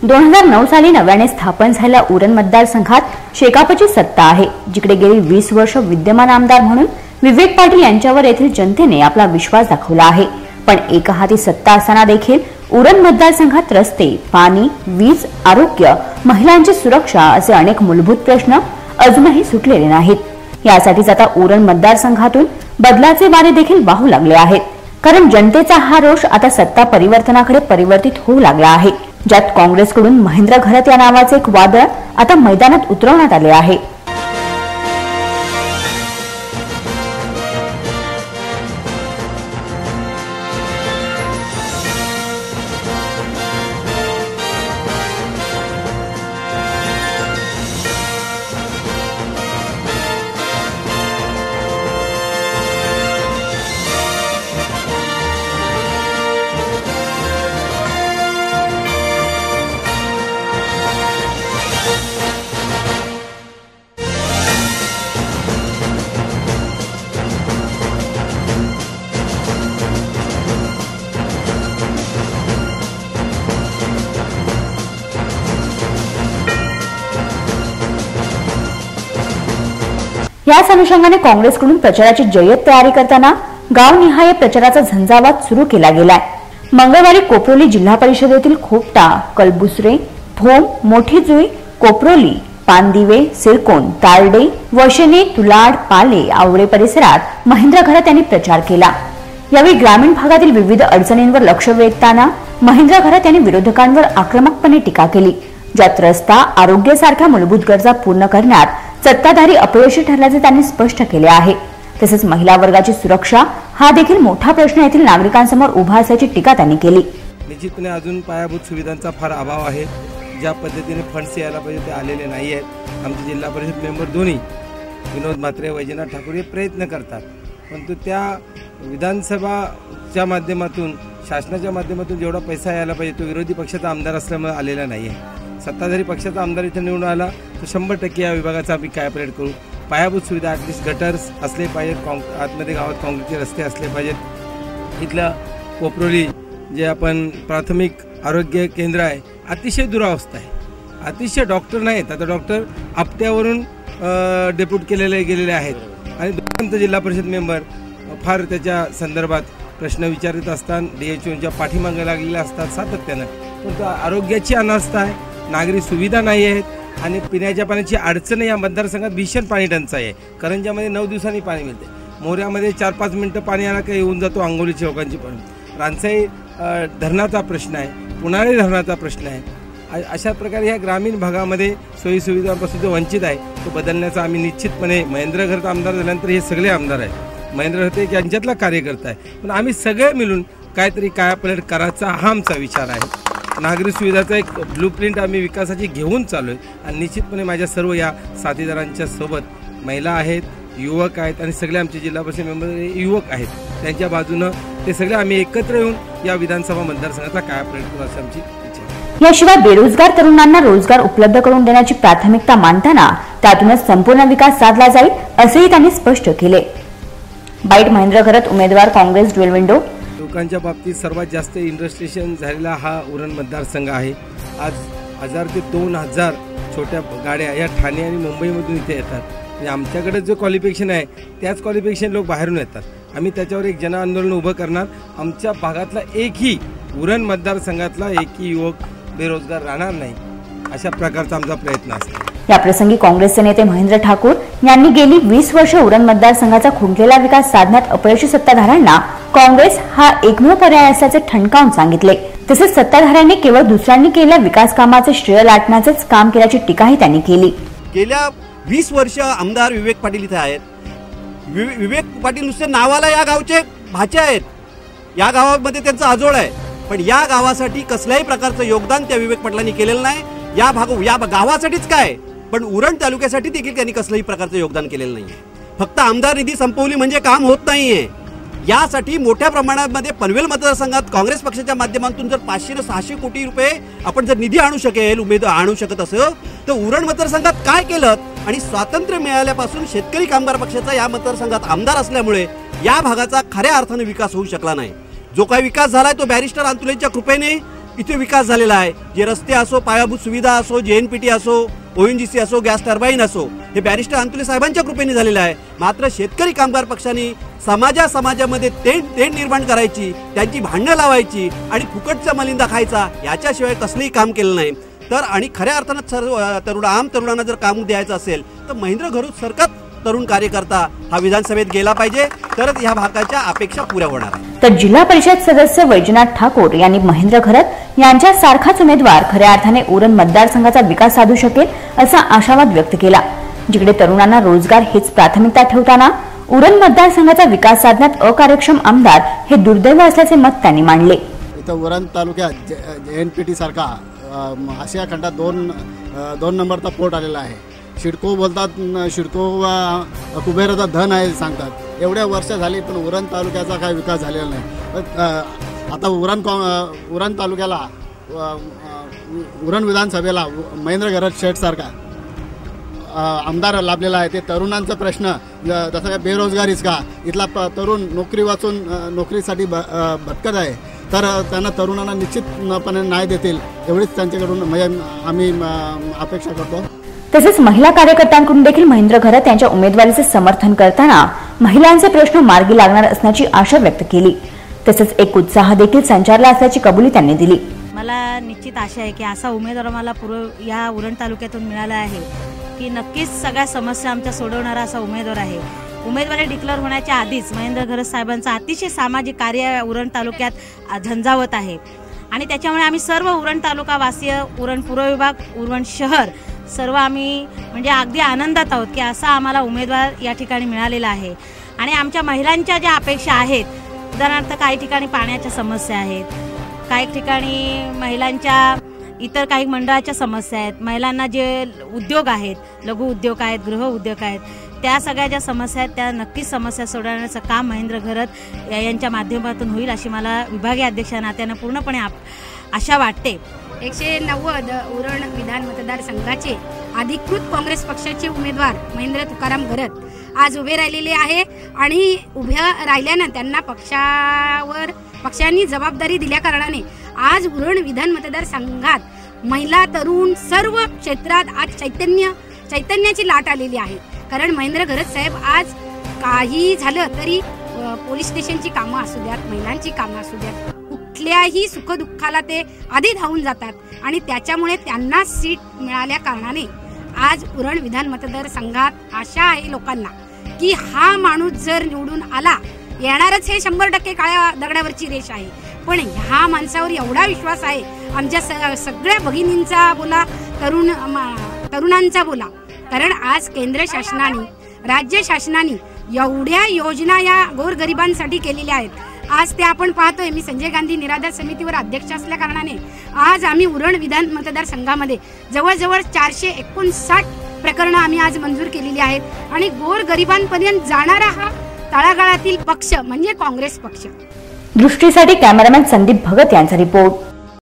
2009 साली नव्याने स्थापन झालेल्या उरण मतदारसंघात शेकापची सत्ता आहे, जिकडे गेली 20 वर्ष विद्यमान आमदार म्हणून विवेक पाटील यांच्यावर येथील जनतेने आपला विश्वास दाखवला आहे। पण एका हाती सत्ता असताना देखील उरण मतदारसंघात रस्ते, पाणी, वीज, आरोग्य, महिलांची सुरक्षा असे अनेक मूलभूत प्रश्न अजूनही सुटलेले नाहीत। यासाठीच आता उरण मतदारसंघातून बदलाचे वारे देखील वाहू लागले आहेत, कारण जनतेचा हा रोष आता सत्ता परिवर्तनाकडे परिवर्तित होऊ लागला आहे, ज्यात काँग्रेसकडून महेंद्र घरत या नावाचे एक वादळ आता मैदानात उतरवण्यात आले आहे। याच अनुषंगाने काँग्रेसकडून प्रचाराची जय्यत तयारी करताना गावनिहाय प्रचाराचा झंझावात सुरू केला गेलाय। मंगळवारी कोपरोली जिल्हा परिषदेतील खोपटा, कलबुसरे, भोम, मोठी जुई, कोपरोली, पानदिवे, सिरकोन, तारडे, वशने, तुलाड, पाले, आवळे परिसरात महेंद्र घरत यांनी प्रचार केला। यावेळी ग्रामीण भागातील विविध अडचणींवर लक्ष वेधताना महेंद्र घरत यांनी विरोधकांवर आक्रमकपणे टीका केली, ज्यात रस्ता, आरोग्य सारख्या मूलभूत गरजा पूर्ण करण्यात सत्ताधारी अपयशी ठरल्याचे त्यांनी स्पष्ट केले आहे। तसेच महिला वर्गाची सुरक्षा हा देखील मोठा प्रश्न येथील नागरिकांसमोर उभा असल्याची टीका त्यांनी केली। निश्चितपणे अजून पायाभूत सुविधांचा फार अभाव आहे। ज्या पद्धतीने फंड्स यायला पाहिजे ते आलेले नाही आहेत। आमचे जिल्हा परिषद मेंबर दोन्ही विनोद म्हात्रे, वैजनाथ ठाकूर हे प्रयत्न करतात, परंतु त्या विधानसभाच्या माध्यमातून, शासनाच्या माध्यमातून जेवढा पैसा यायला पाहिजे तो विरोधी पक्षाचा आमदार असल्यामुळे आलेला नाही आहे। सत्ताधारी पक्षाचा आमदार इथे निवडून आला तर 100% या विभागाचा आम्ही काय ऑपरेट करू। पायाभूत सुविधा ॲटलिस्ट गटर्स असले पाहिजेत, आतमध्ये गावात काँक्रीटचे रस्ते असले पाहिजेत। इथलं कोपरोली जे आपण प्राथमिक आरोग्य केंद्र आहे अतिशय दुरावस्था आहे, अतिशय डॉक्टर नाहीत। आता डॉक्टर आपट्यावरून डेप्यूट गेलेले आहेत आणि दोघांचे जिल्हा परिषद मेंबर फार त्याच्या संदर्भात प्रश्न विचारित असतात, DHOच्या पाठीमागे लागलेले असतात सातत्यानं, परंतु आरोग्याची अनावस्था आहे, नागरी सुविधा नाही आहेत आणि पिण्याच्या पाण्याची अडचण या मतदारसंघात भीषण पाणी टंचाई आहे। करंजामध्ये 9 दिवसांनी पाणी मिळते, मोऱ्यामध्ये 4-5 मिनिटं पाणी आला का येऊन जातो आंघोळीच्या लोकांची पाणी। रानसाई धरणाचा प्रश्न आहे, पुनाळी धरणाचा प्रश्न आहे। अशा प्रकारे ह्या ग्रामीण भागामध्ये सोयीसुविधांपासून जो वंचित आहे तो बदलण्याचा आम्ही निश्चितपणे, महेंद्र घरत आमदार झाल्यानंतर हे सगळे आमदार आहेत, महेंद्र घरत यांच्यातला कार्यकर्ता आहे, पण आम्ही सगळे मिळून काहीतरी कायापलट करायचा हा आमचा विचार आहे। नागरी सुविधाचा एक ब्लूप्रिंट आम्ही विकासाची घेऊन चालू आहे आणि निश्चितपणे माझ्या सर्व या साथीदारांच्या सोबत महिला आहेत, युवक आहेत आणि सगळे आमचे जिल्हा परिषद मेंबर युवक आहेत, त्यांच्या बाजूनं ते सगळे आम्ही एकत्र येऊन या विधानसभा मतदारसंघाचा कायापलट करू अशी आमची इच्छा आहे। याशिवाय बेरोजगार तरुणांना रोजगार उपलब्ध करून देण्याची प्राथमिकता मानताना त्यातूनच संपूर्ण विकास साधला जाईल असेही त्यांनी स्पष्ट केले। बाईट महेंद्र घरत, उमेदवार काँग्रेस, ड्युअल विंडो। लोकांच्या बाबतीत सर्वात जास्त इंडस्ट्रिएशन झालेला हा उरण मतदारसंघ आहे। आज 1000 ते 2000 छोट्या गाड्या या ठाणे आणि मुंबईमधून इथे येतात, म्हणजे आमच्याकडे जो क्वालिफिकेशन आहे त्याच क्वालिफिकेशन लोक बाहेरून येतात। आम्ही त्याच्यावर एक जन आंदोलन उभं करणार। आमच्या भागातला एकही उरण मतदारसंघातला एकही युवक बेरोजगार राहणार नाही, अशा प्रकारचा आमचा प्रयत्न असेल। या प्रसंगी काँग्रेसचे नेते महेंद्र ठाकूर यांनी गेली 20 वर्ष उरण मतदारसंघाचा खुंटलेला विकास साधण्यात अपयशी सत्ताधाऱ्यांना काँग्रेस हा एकमेव पर्याय असल्याचे ठणकावून सांगितले। तसेच सत्ताधाऱ्यांनी केवळ दुसऱ्यांनी केलेल्या विकास कामाचे श्रेय लाटण्याचेच काम केल्याची टीकाही त्यांनी केली। गेल्या 20 वर्ष आमदार विवेक पाटील इथे आहेत। विवेक पाटील नुसते नावाला या गावचे भाचे आहेत, या गावामध्ये त्यांचा आजोळ आहे, पण या गावासाठी कसल्याही प्रकारचं योगदान त्या विवेक पाटलांनी केलेलं नाही। या गावासाठीच काय, पण उरण तालुक्यासाठी देखील त्यांनी कसल्याही प्रकारचं योगदान केलेलं नाही। फक्त आमदार निधी संपवली म्हणजे काम होत नाहीये। यासाठी मोठ्या प्रमाणामध्ये पनवेल मतदारसंघात काँग्रेस पक्षाच्या माध्यमातून जर 500 ते 600 कोटी रुपये आपण जर निधी आणू शकेल, उमेदवार आणू शकत असं, तर उरण मतदारसंघात काय केलं। आणि स्वातंत्र्य मिळाल्यापासून शेतकरी कामगार पक्षाचा या मतदारसंघात आमदार असल्यामुळे या भागाचा खऱ्या अर्थाने विकास होऊ शकला नाही। जो काही विकास झालाय तो बॅरिस्टर अंतुलेंच्या कृपेने, इथे विकास झालेला आहे. जे रस्ते असो, पायाभूत सुविधा असो, JNPT असो, ONGC असो, गॅस टर्बाईन असो, हे बॅरिस्टर अंतुले साहेबांच्या कृपेने झालेलं आहे. मात्र शेतकरी कामगार पक्षाने समाजामध्ये तेढ निर्माण करायची, त्यांची भांडणं लावायची आणि फुकटचा मलिंदा खायचा, याच्याशिवाय कसलंही काम केलं नाही. तर आणि खऱ्या अर्थानं सर्व तरुणांना जर काम द्यायचं असेल तर महेंद्र घरत सारखा तरुण कार्यकर्ता हा विधानसभेत गेला पाहिजे, तरच या भागाच्या अपेक्षा पुऱ्या होणार. तर जिल्हा परिषद सदस्य वैजनाथ ठाकूर यांनी महेंद्र घरत यांच्यासारखाच उमेदवार खऱ्या अर्थाने उरण मतदारसंघाचा विकास साधू शकेल असा आशावाद व्यक्त केला. जिकडे तरुणांना रोजगार हीच प्राथमिकता ठेवताना उरण मतदारसंघाचा विकास साधण्यात अकार्यक्षम आमदार हे दुर्दैव असल्याचे मत त्यांनी मांडले. इथं उरण तालुक्यात JNPT सारखा आशिया खंडात दोन नंबरचा पोर्ट आलेला आहे. शिडको बोलतात, शिडको कुबेराचा धन आहे सांगतात. एवढ्या वर्ष झाली पण उरण तालुक्याचा काही विकास झालेला नाही. आता उरण तालुक्याला उरण विधानसभेला महेंद्र घरत शेठसारखा आमदार लाभलेला आहे. ते तरुणांचा प्रश्न जसं काय बेरोजगारीच का, इथला तरुण नोकरी वाचून नोकरीसाठी भटकत आहे, तर त्यांना तरुणांना निश्चितपणे न्याय देतील एवढीच त्यांच्याकडून म्हणजे आम्ही अपेक्षा करतो. तसेच महिला कार्यकर्त्यांकडून देखील महेंद्र घरत यांच्या उमेदवारीचे समर्थन करताना महिलांचे प्रश्न मार्गी लागणार असण्याची आशा व्यक्त केली. तसेच एक उत्साह देखील संचारला असल्याची कबुली त्यांनी दिली. मला निश्चित आशा आहे की असा उमेदवार मला या उरण तालुक्यातून मिळाला आहे की नक्कीच सगळ्या समस्या आमच्या सोडवणारा असा उमेदवार आहे. उमेदवारी डिक्लेअर होण्याच्या आधीच महेंद्र घरत साहेबांचं अतिशय सामाजिक कार्य उरण तालुक्यात झंझावत आहे आणि त्याच्यामुळे आम्ही सर्व उरण तालुका वासीय, उरण पूर्व विभाग, उरण शहर सर्व आम्ही म्हणजे अगदी आनंदात आहोत की असा आम्हाला उमेदवार या ठिकाणी मिळालेला आहे. आणि आमच्या महिलांच्या ज्या अपेक्षा आहेत, उदाहरणार्थ काही ठिकाणी पाण्याच्या समस्या आहेत, काही ठिकाणी महिलांच्या इतर काही मंडळाच्या समस्या आहेत, महिलांना जे उद्योग आहेत, लघु उद्योग आहेत, गृह उद्योग आहेत, त्या सगळ्या ज्या समस्या आहेत त्या नक्कीच समस्या सोडवण्याचं काम महेंद्र घरत यांच्या माध्यमातून होईल अशी मला विभागीय अध्यक्ष नात्यानं पूर्णपणे आशा वाटते. 190 उरण विधान मतदारसंघाचे अधिकृत काँग्रेस पक्षाचे उमेदवार महेंद्र तुकाराम घरत आज उभे राहिलेले आहे आणि उभ्या राहिल्यानं त्यांना पक्षांनी जबाबदारी दिल्या कारणाने आज उरण विधान मतदारसंघात महिला, तरुण सर्व क्षेत्रात आज चैतन्याची लाट आलेली आहे. कारण महेंद्र घरत साहेब आज काही झालं तरी पोलीस स्टेशनची कामं असू द्यात, महिलांची कामं असू द्यात, कुठल्याही सुखदुःखाला ते आधी धावून जातात आणि त्याच्यामुळे त्यांना सीट मिळाल्या कारणाने आज उरण विधान मतदारसंघात आशा आहे लोकांना की हा माणूस जर निवडून आला, येणारच हे 100% काळ्या दगडावरची रेष आहे, पण ह्या माणसावर एवढा विश्वास आहे आमच्या सगळ्या भगिनींचा बोला, तरुणांचा बोला. कारण आज केंद्र शासनाने, राज्य शासनाने एवढ्या योजना या गोरगरिबांसाठी केलेल्या आहेत. आज ते आपण पाहतोय. मी संजय गांधी निराधार समितीवर अध्यक्ष असल्या कारणाने आज आम्ही उरण विधान मतदारसंघामध्ये जवळजवळ 459 प्रकरणं आम्ही आज मंजूर केलेली आहेत आणि गोरगरिबांपर्यंत जाणारा हा तळागाळातील पक्ष म्हणजे काँग्रेस पक्ष. दृष्टीसाठी कॅमेरामॅन संदीप भगत यांचा रिपोर्ट.